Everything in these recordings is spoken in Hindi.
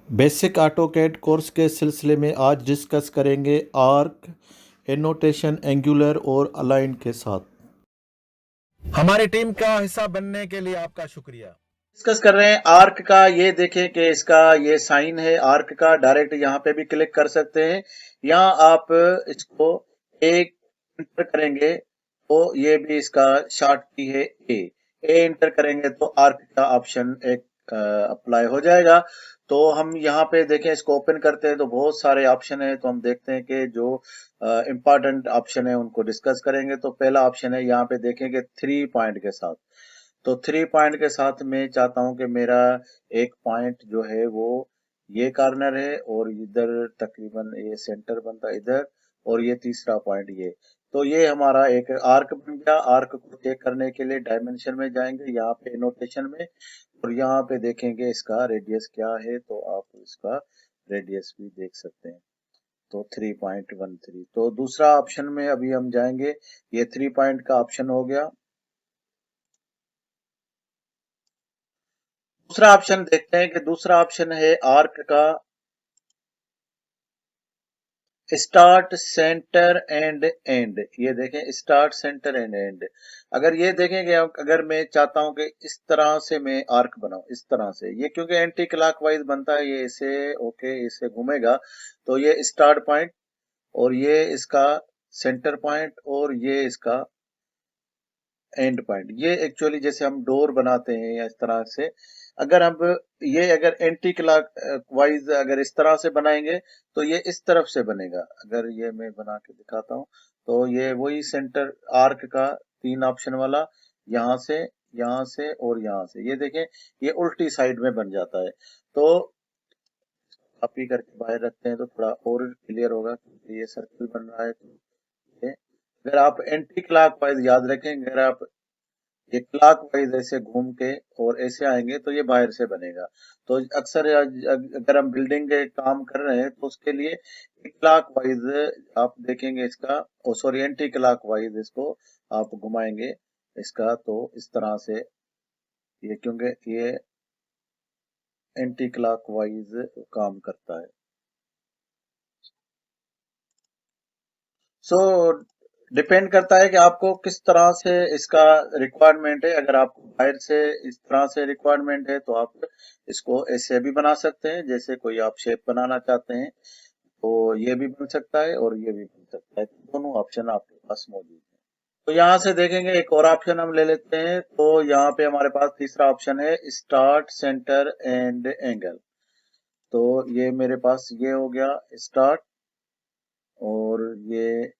बेसिक ऑटोकैड कोर्स के सिलसिले में आज डिस्कस करेंगे आर्क, एनोटेशन, एंगुलर और अलाइन के साथ। हमारी टीम का हिस्सा बनने के लिए आपका शुक्रिया। डिस्कस कर रहे हैं आर्क का। ये देखें कि इसका ये साइन है आर्क का, डायरेक्ट यहाँ पे भी क्लिक कर सकते हैं। यहाँ आप इसको एक इंटर करेंगे तो ये भी इसका शॉर्ट की है ए इंटर करेंगे तो आर्क का ऑप्शन एक अप्लाई हो जाएगा। तो हम यहाँ पे देखें, इसको ओपन करते हैं तो बहुत सारे ऑप्शन है। तो हम देखते हैं कि जो इंपॉर्टेंट ऑप्शन है उनको डिस्कस करेंगे। तो पहला ऑप्शन है, यहाँ पे देखेंगे 3 पॉइंट के साथ। तो 3 पॉइंट के साथ मैं चाहता हूं कि मेरा एक पॉइंट जो है वो ये कॉर्नर है और इधर तकरीबन ये सेंटर बनता है इधर, और ये तीसरा पॉइंट ये। तो ये हमारा एक आर्क बन गया। आर्क को चेक करने के लिए डायमेंशन में जाएंगे, यहाँ पे नोटेशन में, और यहाँ पे देखेंगे इसका रेडियस क्या है। तो आप इसका रेडियस भी देख सकते हैं। तो 3.13। तो दूसरा ऑप्शन में अभी हम जाएंगे, ये 3 पॉइंट का ऑप्शन हो गया। दूसरा ऑप्शन देखते हैं कि दूसरा ऑप्शन है आर्क का स्टार्ट, सेंटर एंड एंड। ये देखें, स्टार्ट, सेंटर एंड एंड। अगर ये देखेंगे, अगर मैं चाहता हूं कि इस तरह से मैं आर्क बनाऊं, इस तरह से, ये क्योंकि एंटी क्लॉकवाइज बनता है, ये इसे ओके इसे घूमेगा। तो ये स्टार्ट पॉइंट और ये इसका सेंटर पॉइंट और ये इसका एंड पॉइंट। ये एक्चुअली जैसे हम डोर बनाते हैं या इस तरह से, अगर हम ये अगर एंटी क्लॉक वाइज अगर इस तरह से बनाएंगे तो ये इस तरफ से बनेगा। अगर ये मैं बना के दिखाता हूं तो ये वही सेंटर आर्क का 3 ऑप्शन वाला, यहाँ से और यहाँ से, ये देखें ये उल्टी साइड में बन जाता है। तो कॉपी करके बाहर रखते हैं तो थोड़ा और क्लियर होगा, क्योंकि ये सर्कल बन रहा है। तो ये अगर आप एंटी क्लॉक वाइज याद रखें, अगर आप ये क्लॉक वाइज ऐसे घूम के और ऐसे आएंगे तो ये बाहर से बनेगा। तो अक्सर अगर हम बिल्डिंग के काम कर रहे हैं तो उसके लिए क्लॉक वाइज आप देखेंगे इसका, ओ सॉरी एंटी क्लॉक वाइज इसको आप घुमाएंगे इसका, तो इस तरह से ये, क्योंकि ये एंटी क्लॉक वाइज काम करता है। सो डिपेंड करता है कि आपको किस तरह से इसका रिक्वायरमेंट है। अगर आपको बाहर से इस तरह से रिक्वायरमेंट है तो आप इसको ऐसे भी बना सकते हैं, जैसे कोई आप शेप बनाना चाहते हैं तो ये भी बन सकता है और ये भी बन सकता है। दोनों ऑप्शन आपके पास मौजूद है। तो यहाँ से देखेंगे एक और ऑप्शन हम ले लेते हैं। तो यहाँ पे हमारे पास तीसरा ऑप्शन है स्टार्ट, सेंटर एंड एंगल। तो ये मेरे पास ये हो गया स्टार्ट, और ये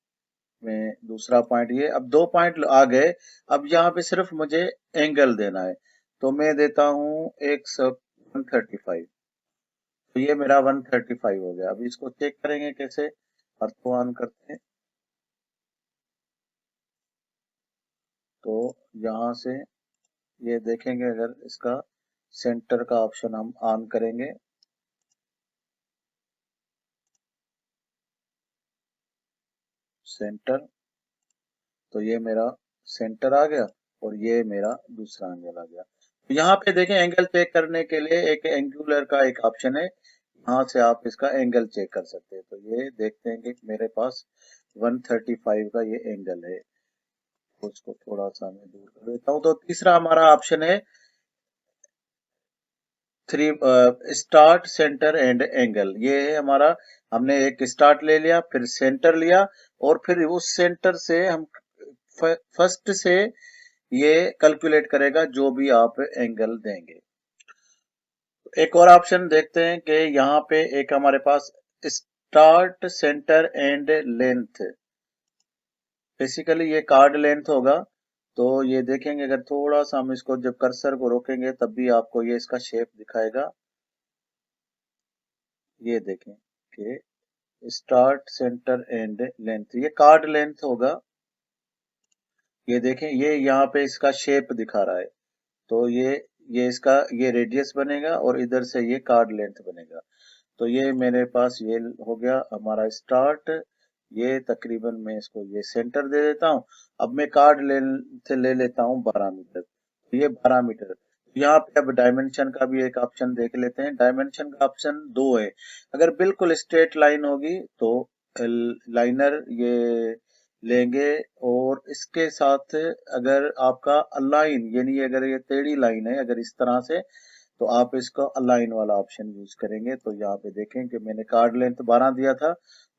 में दूसरा पॉइंट ये। अब 2 पॉइंट आ गए। अब यहाँ पे सिर्फ मुझे एंगल देना है, तो मैं देता हूं 135। तो ये मेरा 135 हो गया। अब इसको चेक करेंगे कैसे, अर्थ को ऑन करते हैं। तो यहाँ से ये देखेंगे, अगर इसका सेंटर का ऑप्शन हम ऑन करेंगे, सेंटर, तो ये मेरा सेंटर आ गया और ये मेरा दूसरा एंगल आ गया। तो यहाँ पे देखें, एंगल चेक करने के लिए एक एंगुलर का एक ऑप्शन है, यहाँ से आप इसका एंगल चेक कर सकते हैं। तो ये देखते हैं कि मेरे पास 135 का ये एंगल है। तो उसको थोड़ा सा मैं दूर कर देता हूँ। तो तीसरा हमारा ऑप्शन है 3 स्टार्ट, सेंटर एंड एंगल। ये है हमारा, हमने एक स्टार्ट ले लिया, फिर सेंटर लिया, और फिर उस सेंटर से हम फर्स्ट से ये कैलकुलेट करेगा जो भी आप एंगल देंगे। एक और ऑप्शन देखते हैं कि यहाँ पे एक हमारे पास start, centre and length. Basically ये कार्ड लेंथ होगा। तो ये देखेंगे, अगर थोड़ा सा हम इसको जब कर्सर को रोकेंगे तब भी आपको ये इसका शेप दिखाएगा। ये देखें कि स्टार्ट, सेंटर एंड लेंथ, ये कार्ड लेंथ होगा। ये देखें, ये यहाँ पे इसका शेप दिखा रहा है। तो ये इसका ये रेडियस बनेगा और इधर से ये कार्ड लेंथ बनेगा। तो ये मेरे पास ये हो गया हमारा स्टार्ट। ये तकरीबन मैं इसको ये सेंटर दे देता हूं। अब मैं कार्ड लेंथ ले लेता हूं 12 मीटर। तो ये 12 मीटर। यहाँ पे अब डायमेंशन का भी एक ऑप्शन देख लेते हैं। डायमेंशन का ऑप्शन 2 है। अगर बिल्कुल स्ट्रेट लाइन होगी तो लाइनर ये लेंगे, और इसके साथ अगर आपका अलाइन यानी अगर ये टेढ़ी लाइन है अगर इस तरह से, तो आप इसको अलाइन वाला ऑप्शन यूज करेंगे। तो यहाँ पे देखें कि मैंने कार्ड लेंथ 12 दिया था,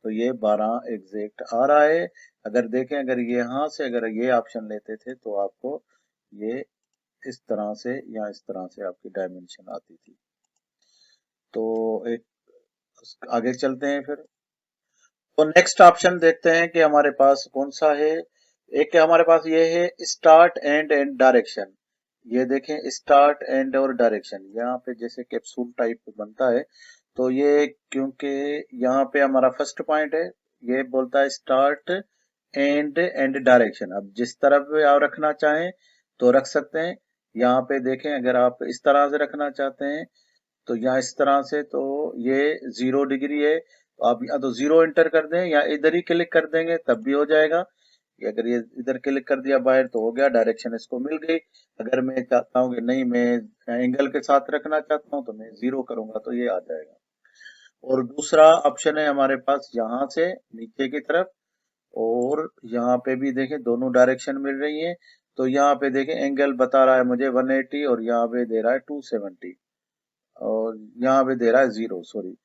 तो ये 12 एग्जैक्ट आ रहा है। अगर देखें अगर ये यहाँ से अगर ये ऑप्शन लेते थे तो आपको ये इस तरह से या इस तरह से आपकी डायमेंशन आती थी। तो एक आगे चलते हैं फिर। तो नेक्स्ट ऑप्शन देखते हैं कि हमारे पास कौन सा है। एक हमारे पास ये है स्टार्ट एंड एंड डायरेक्शन। ये देखें स्टार्ट एंड और डायरेक्शन, यहाँ पे जैसे कैप्सूल टाइप बनता है। तो ये क्योंकि यहाँ पे हमारा फर्स्ट पॉइंट है, ये बोलता है स्टार्ट एंड डायरेक्शन। अब जिस तरफ भी आप रखना चाहें तो रख सकते हैं। यहाँ पे देखें अगर आप इस तरह से रखना चाहते हैं तो यहाँ इस तरह से, तो ये 0 डिग्री है, तो आप या तो 0 एंटर कर दें या इधर ही क्लिक कर देंगे तब भी हो जाएगा। अगर ये इधर क्लिक कर दिया बाहर तो हो गया, डायरेक्शन इसको मिल गई। अगर मैं चाहता हूँ कि नहीं मैं एंगल के साथ रखना चाहता हूँ तो मैं 0 करूंगा तो ये आ जाएगा। और दूसरा ऑप्शन है हमारे पास यहाँ से नीचे की तरफ, और यहाँ पे भी देखें दोनों डायरेक्शन मिल रही है। तो यहाँ पे देखें एंगल बता रहा है मुझे 180 और यहाँ पे दे रहा है 270, और यहाँ पे दे रहा है 0, सॉरी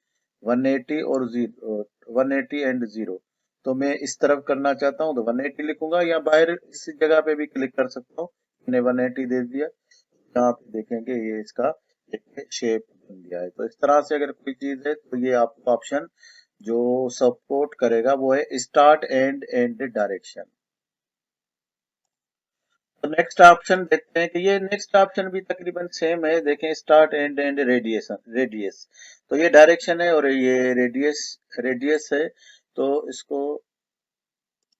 180 और 0, 180 एंड 0। तो मैं इस तरफ करना चाहता हूँ तो 180 लिखूंगा, या बाहर इस जगह पे भी क्लिक कर सकता हूँ। मैंने 180 दे दिया। यहाँ पे देखेंगे ये इसका एक शेप बन गया है। तो इस तरह से अगर कोई चीज है तो ये आपको ऑप्शन जो सपोर्ट करेगा वो है स्टार्ट एंड डायरेक्शन। तो नेक्स्ट ऑप्शन देखते हैं कि ये नेक्स्ट ऑप्शन भी तकरीबन सेम है। देखें स्टार्ट एंड रेडियस। तो ये डायरेक्शन है और ये रेडियस है। तो इसको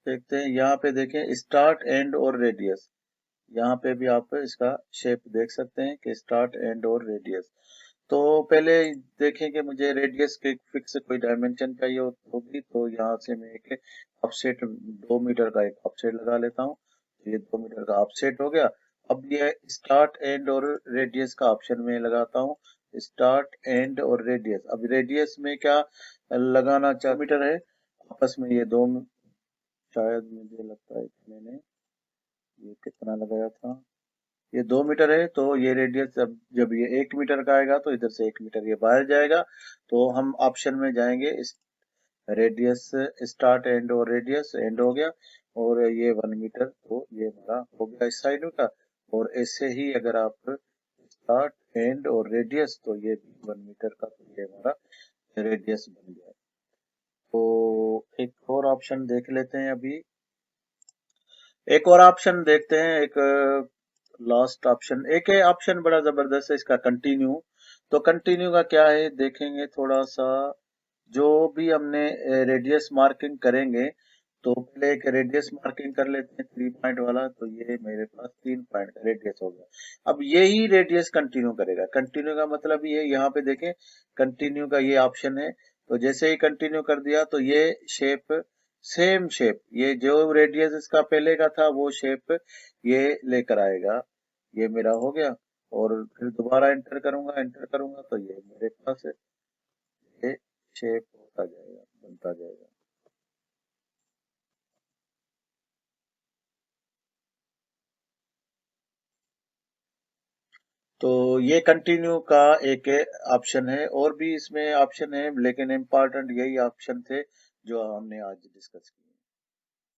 देखते हैं, यहाँ पे देखें स्टार्ट एंड और रेडियस। यहाँ पे भी आप इसका शेप देख सकते हैं कि स्टार्ट एंड और रेडियस। तो पहले देखें कि मुझे रेडियस के फिक्स कोई डायमेंशन चाहिए होगी, तो यहाँ से मैं एक ऑफसेट 2 मीटर का एक ऑफसेट लगा लेता हूँ। ये 2 मीटर का ऑफसेट हो गया। अब ये स्टार्ट एंड और रेडियस का ऑप्शन में लगाता हूँ, स्टार्ट एंड और रेडियस। अब रेडियस में क्या लगाना 4 मीटर है, आपस में ये दो, शायद मुझे लगता है कि मैंने ये कितना लगाया था, ये 2 मीटर है। तो ये रेडियस जब ये 1 मीटर का आएगा तो इधर से 1 मीटर ये बाहर जाएगा। तो हम ऑप्शन में जाएंगे इस रेडियस, स्टार्ट एंड और रेडियस एंड हो गया, और ये 1 मीटर, तो ये हमारा हो गया इस साइड का। और ऐसे ही अगर आप स्टार्ट एंड और रेडियस, तो ये भी 1 मीटर का, तो ये हमारा रेडियस बन गया। तो एक और ऑप्शन देख लेते हैं अभी। एक और ऑप्शन देखते हैं, एक लास्ट ऑप्शन, एक है ऑप्शन बड़ा जबरदस्त है इसका, कंटिन्यू। तो कंटिन्यू का क्या है देखेंगे थोड़ा सा। जो भी हमने रेडियस मार्किंग करेंगे, तो पहले एक रेडियस मार्किंग कर लेते हैं 3 पॉइंट वाला। तो ये मेरे पास 3 पॉइंट का रेडियस हो गया। अब यही रेडियस कंटिन्यू करेगा। कंटिन्यू का मतलब ये यहाँ पे देखें कंटिन्यू का ये ऑप्शन है। तो जैसे ही कंटिन्यू कर दिया तो ये शेप, सेम शेप, ये जो रेडियस इसका पहले का था वो शेप ये लेकर आएगा। ये मेरा हो गया, और फिर दोबारा एंटर करूंगा तो ये मेरे पास ये शेप होता जाएगा, बनता जाएगा। तो ये कंटिन्यू का एक ऑप्शन है, और भी इसमें ऑप्शन है लेकिन इम्पोर्टेंट यही ऑप्शन थे जो हमने आज डिस्कस किए।